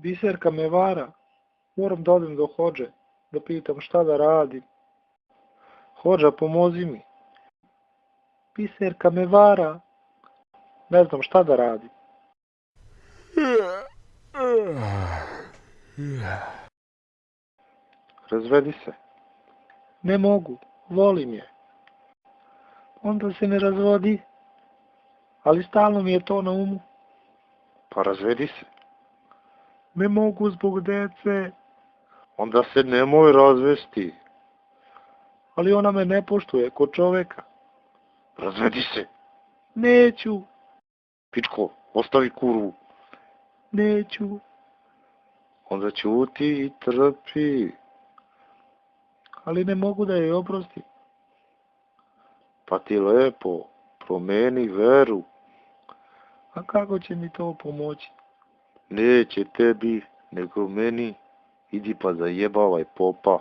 Biserka me vara. Moram da odem do hodže, da pitam šta da radim. Hodža, pomozi mi. Biserka me vara. Ne znam šta da radim. Razvedi se. Ne mogu, volim je. Onda se ne razvodi. Ali stalno mi je to na umu. Pa razvedi se. Ne mogu zbog dece. Onda se nemoj razvesti. Ali ona me ne poštuje ko čoveka. Razvedi se. Neću. Pičko, ostavi kurvu. Neću. Onda ćuti i trpi. Ali ne mogu da je oprostim. Pa ti lepo, promeni veru. A kako će mi to pomoći? Neće tebi, nego meni. Idi pa zajebavaj popa.